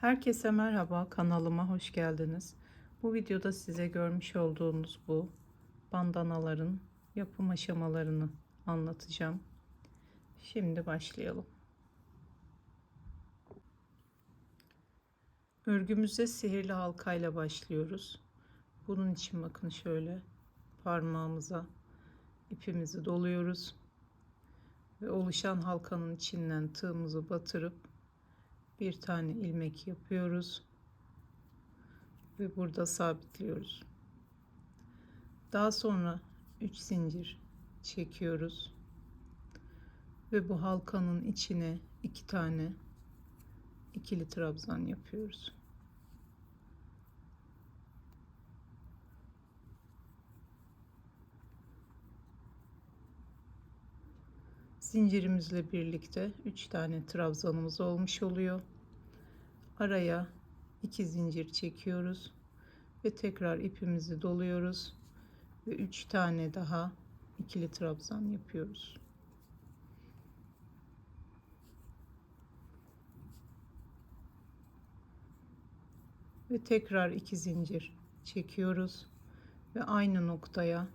Herkese merhaba, kanalıma hoş geldiniz. Bu videoda size görmüş olduğunuz bu bandanaların yapım aşamalarını anlatacağım. Şimdi başlayalım. Örgümüze sihirli halkayla başlıyoruz. Bunun için bakın şöyle parmağımıza ipimizi doluyoruz ve oluşan halkanın içinden tığımızı batırıp bir tane ilmek yapıyoruz ve burada sabitliyoruz. Daha sonra 3 zincir çekiyoruz ve bu halkanın içine 2 tane ikili trabzan yapıyoruz. Zincirimizle birlikte 3 tane trabzanımız olmuş oluyor. Araya 2 zincir çekiyoruz ve tekrar ipimizi doluyoruz ve 3 tane daha ikili trabzan yapıyoruz. Ve tekrar 2 zincir çekiyoruz ve aynı noktaya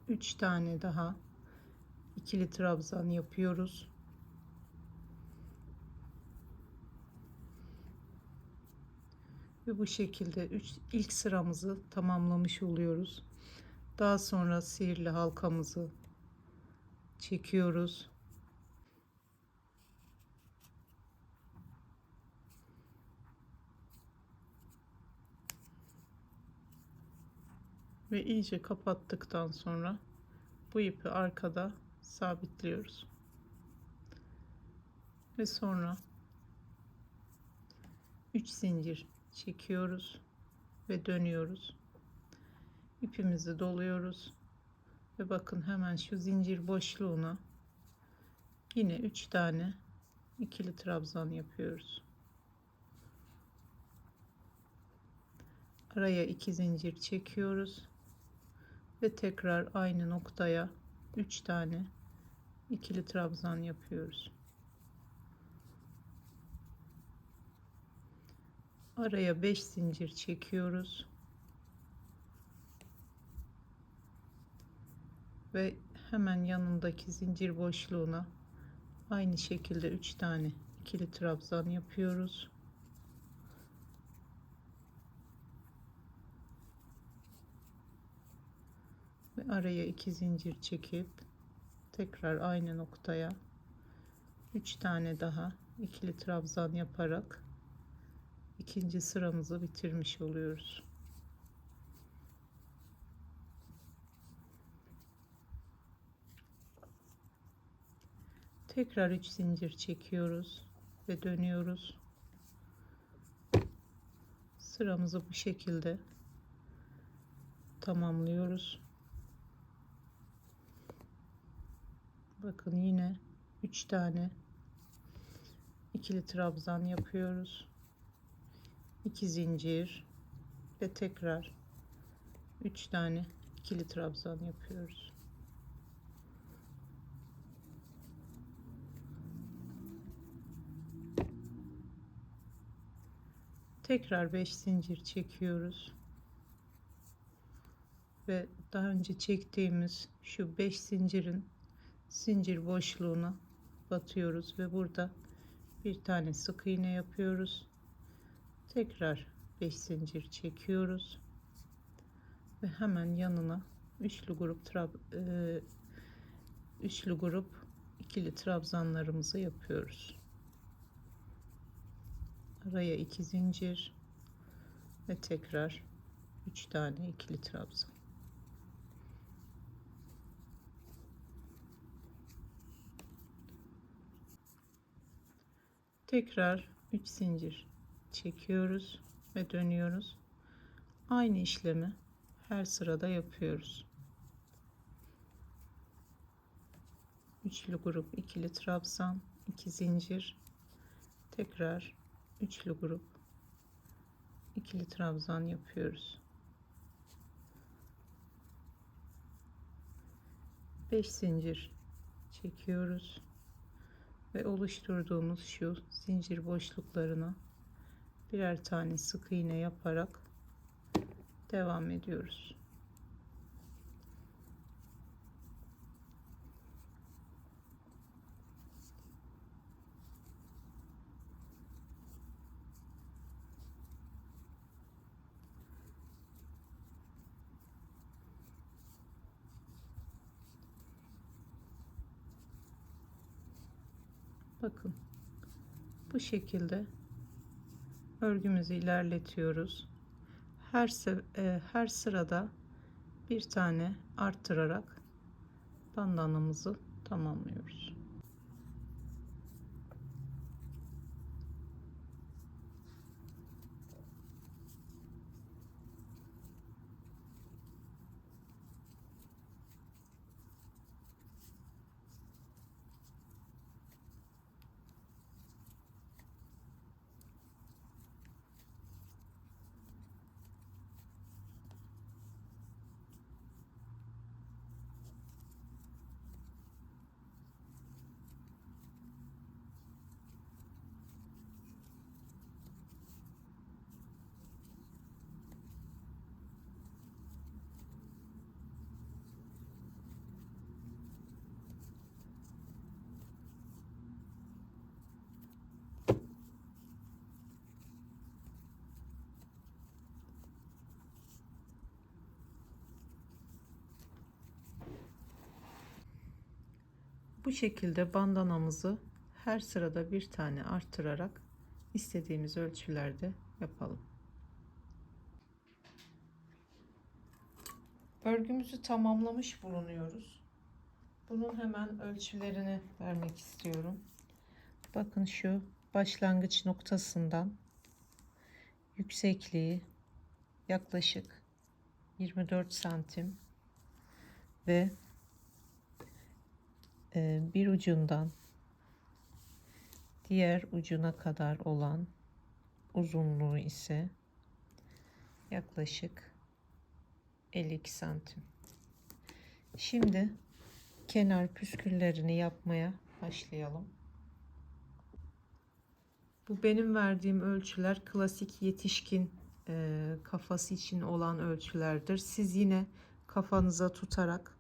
3 tane daha ikili trabzan yapıyoruz. Ve bu şekilde ilk sıramızı tamamlamış oluyoruz. Daha sonra sihirli halkamızı çekiyoruz. Ve iyice kapattıktan sonra bu ipi arkada sabitliyoruz. Ve sonra 3 zincir çekiyoruz ve dönüyoruz. İpimizi doluyoruz ve bakın hemen şu zincir boşluğuna yine 3 tane ikili trabzan yapıyoruz. Araya 2 zincir çekiyoruz ve tekrar aynı noktaya 3 tane ikili trabzan yapıyoruz. Araya 5 zincir çekiyoruz ve hemen yanındaki zincir boşluğuna aynı şekilde 3 tane ikili trabzan yapıyoruz. Ve araya 2 zincir çekip tekrar aynı noktaya 3 tane daha ikili trabzan yaparak ikinci sıramızı bitirmiş oluyoruz. Tekrar 3 zincir çekiyoruz ve dönüyoruz. Sıramızı bu şekilde tamamlıyoruz. Bakın yine 3 tane ikili trabzan yapıyoruz. 2 zincir ve tekrar 3 tane ikili trabzan yapıyoruz. Tekrar 5 zincir çekiyoruz ve daha önce çektiğimiz şu 5 zincirin zincir boşluğuna batıyoruz ve burada bir tane sık iğne yapıyoruz. Tekrar 5 zincir çekiyoruz ve hemen yanına üçlü grup ikili trabzanlarımızı yapıyoruz. Araya 2 zincir ve tekrar 3 tane ikili trabzan. Tekrar 3 zincir çekiyoruz ve dönüyoruz. Aynı işlemi her sırada yapıyoruz. Üçlü grup ikili trabzan, 2 zincir, tekrar üçlü grup ikili trabzan yapıyoruz. 5 zincir çekiyoruz ve oluşturduğumuz şu zincir boşluklarına birer tane sık iğne yaparak devam ediyoruz. Bakın bu şekilde örgümüzü ilerletiyoruz. Her sırada bir tane arttırarak bandanamızı tamamlıyoruz. Bu şekilde bandanamızı her sırada bir tane arttırarak istediğimiz ölçülerde yapalım. Örgümüzü tamamlamış bulunuyoruz. Bunun hemen ölçülerini vermek istiyorum. Bakın şu başlangıç noktasından yüksekliği yaklaşık 24 santim ve bir ucundan diğer ucuna kadar olan uzunluğu ise yaklaşık 52 santim. Şimdi kenar püsküllerini yapmaya başlayalım. Bu benim verdiğim ölçüler klasik yetişkin kafası için olan ölçülerdir. Siz yine kafanıza tutarak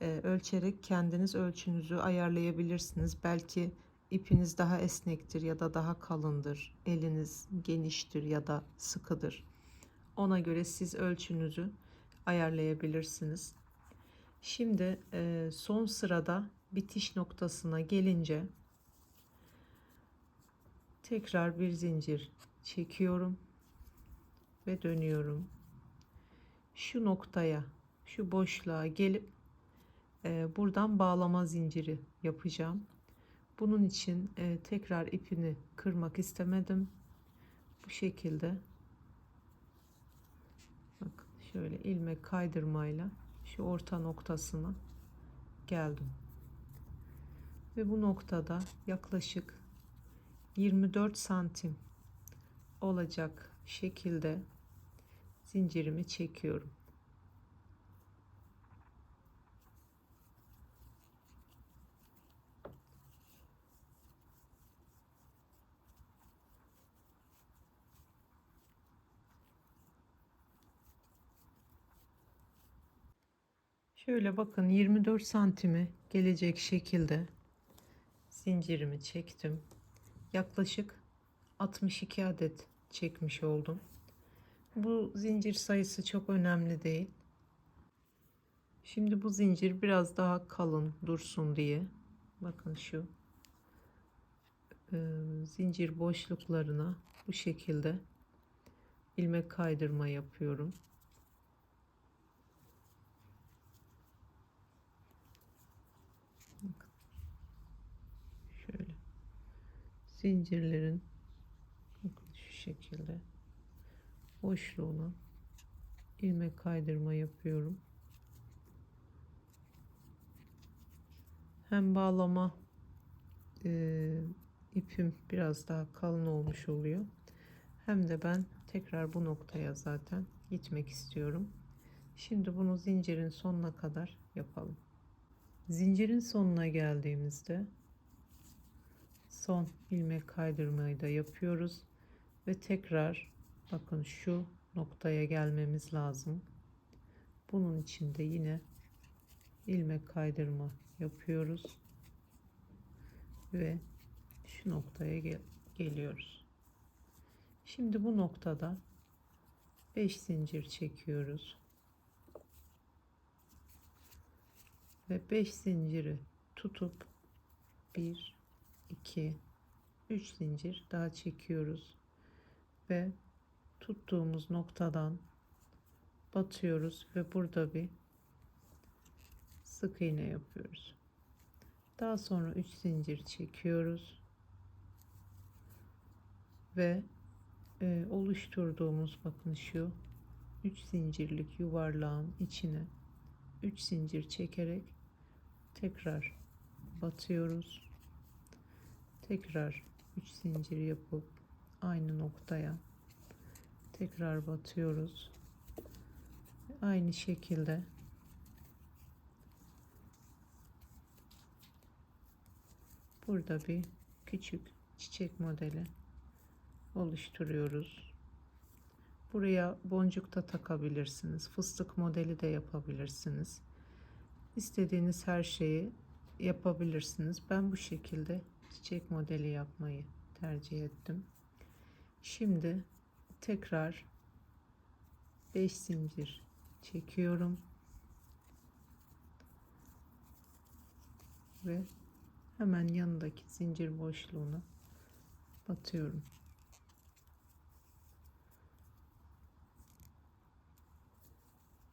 ölçerek kendiniz ölçünüzü ayarlayabilirsiniz. Belki ipiniz daha esnektir ya da daha kalındır. Eliniz geniştir ya da sıkıdır. Ona göre siz ölçünüzü ayarlayabilirsiniz. Şimdi son sırada bitiş noktasına gelince tekrar bir zincir çekiyorum ve dönüyorum. Şu noktaya, şu boşluğa gelip buradan bağlama zinciri yapacağım. Bunun için tekrar ipini kırmak istemedim. Bu şekilde bakın şöyle ilmek kaydırmayla şu orta noktasına geldim. Ve bu noktada yaklaşık 24 santim olacak şekilde zincirimi çekiyorum. Şöyle bakın 24 santime gelecek şekilde zincirimi çektim. Yaklaşık 62 adet çekmiş oldum. Bu zincir sayısı çok önemli değil. Şimdi bu zincir biraz daha kalın dursun diye bakın şu zincir boşluklarına bu şekilde ilmek kaydırma yapıyorum. Bakın. Şöyle zincirlerin bakın şu şekilde boşluğuna ilmek kaydırma yapıyorum. Hem bağlama ipim biraz daha kalın olmuş oluyor. Hem de ben tekrar bu noktaya zaten gitmek istiyorum. Şimdi bunu zincirin sonuna kadar yapalım. Zincirin sonuna geldiğimizde son ilmek kaydırmayı da yapıyoruz ve tekrar bakın şu noktaya gelmemiz lazım. Bunun için de yine ilmek kaydırma yapıyoruz ve şu noktaya geliyoruz. Şimdi bu noktada 5 zincir çekiyoruz ve 5 zinciri tutup 1 2 3 zincir daha çekiyoruz ve tuttuğumuz noktadan batıyoruz ve burada bir sık iğne yapıyoruz. Daha sonra 3 zincir çekiyoruz ve oluşturduğumuz bakın şu 3 zincirlik yuvarlağın içine 3 zincir çekerek tekrar batıyoruz. Tekrar 3 zincir yapıp aynı noktaya tekrar batıyoruz. Aynı şekilde burada bir küçük çiçek modeli oluşturuyoruz. Buraya boncuk da takabilirsiniz. Fıstık modeli de yapabilirsiniz. İstediğiniz her şeyi yapabilirsiniz. Ben bu şekilde çiçek modeli yapmayı tercih ettim. Şimdi tekrar 5 zincir çekiyorum ve hemen yanındaki zincir boşluğuna batıyorum.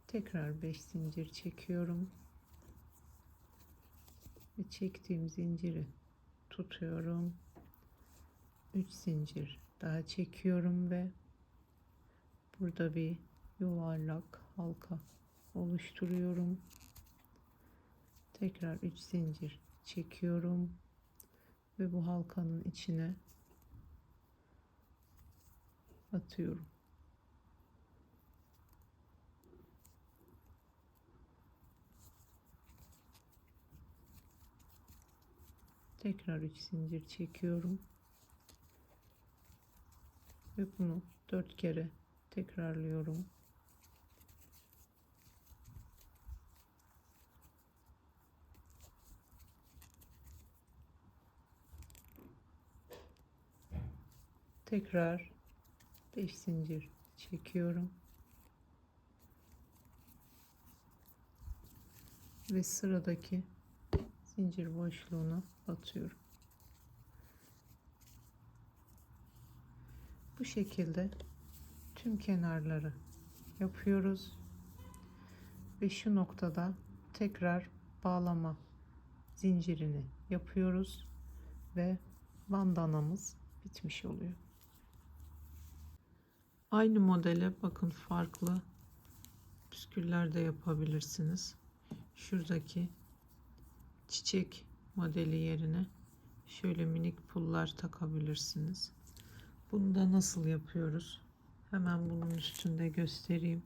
Tekrar 5 zincir çekiyorum ve çektiğim zinciri tutuyorum. 3 zincir daha çekiyorum ve burada bir yuvarlak halka oluşturuyorum. Tekrar 3 zincir çekiyorum ve bu halkanın içine batıyorum. Tekrar 3 zincir çekiyorum ve bunu 4 kere tekrarlıyorum. Tekrar 5 zincir çekiyorum ve sıradaki zincir boşluğuna batıyorum. Bu şekilde tüm kenarları yapıyoruz ve şu noktada tekrar bağlama zincirini yapıyoruz ve bandanamız bitmiş oluyor. Aynı modele bakın farklı püsküller de yapabilirsiniz. Şuradaki çiçek modeli yerine şöyle minik pullar takabilirsiniz. Bunu da nasıl yapıyoruz? Hemen bunun üstünde göstereyim.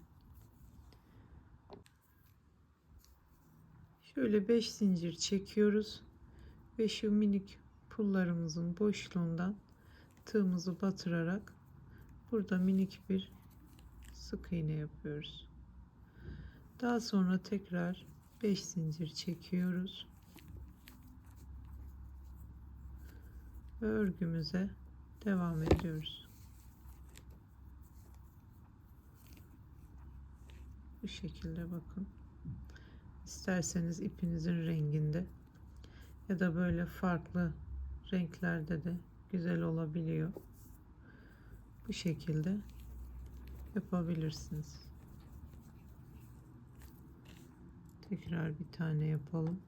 Şöyle 5 zincir çekiyoruz ve şu minik pullarımızın boşluğundan tığımızı batırarak burada minik bir sık iğne yapıyoruz. Daha sonra tekrar 5 zincir çekiyoruz ve örgümüze devam ediyoruz. Bu şekilde bakın. İsterseniz ipinizin renginde ya da böyle farklı renklerde de güzel olabiliyor. Bu şekilde yapabilirsiniz. Tekrar bir tane yapalım.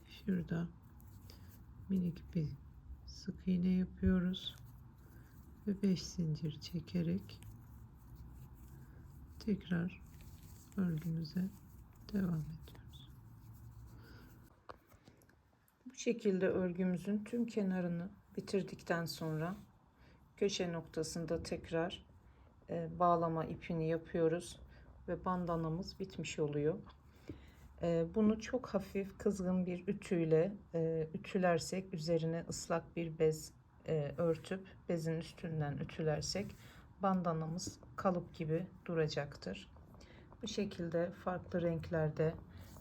Şurada minik bir sık iğne yapıyoruz ve 5 zincir çekerek tekrar örgümüze devam ediyoruz. Bu şekilde örgümüzün tüm kenarını bitirdikten sonra köşe noktasında tekrar bağlama ipini yapıyoruz ve bandanamız bitmiş oluyor. Bunu çok hafif kızgın bir ütüyle ütülersek, üzerine ıslak bir bez örtüp bezin üstünden ütülersek bandanamız kalıp gibi duracaktır. Bu şekilde farklı renklerde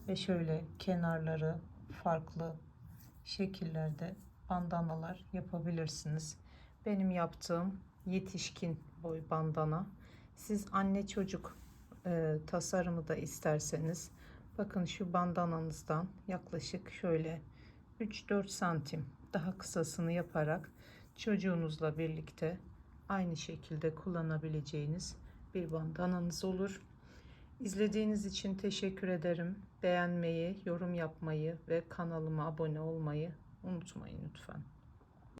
ve şöyle kenarları farklı şekillerde bandanalar yapabilirsiniz. Benim yaptığım yetişkin boy bandana. Siz anne çocuk tasarımı da isterseniz, bakın şu bandananızdan yaklaşık şöyle 3-4 santim daha kısasını yaparak çocuğunuzla birlikte aynı şekilde kullanabileceğiniz bir bandananız olur. İzlediğiniz için teşekkür ederim. Beğenmeyi, yorum yapmayı ve kanalıma abone olmayı unutmayın lütfen.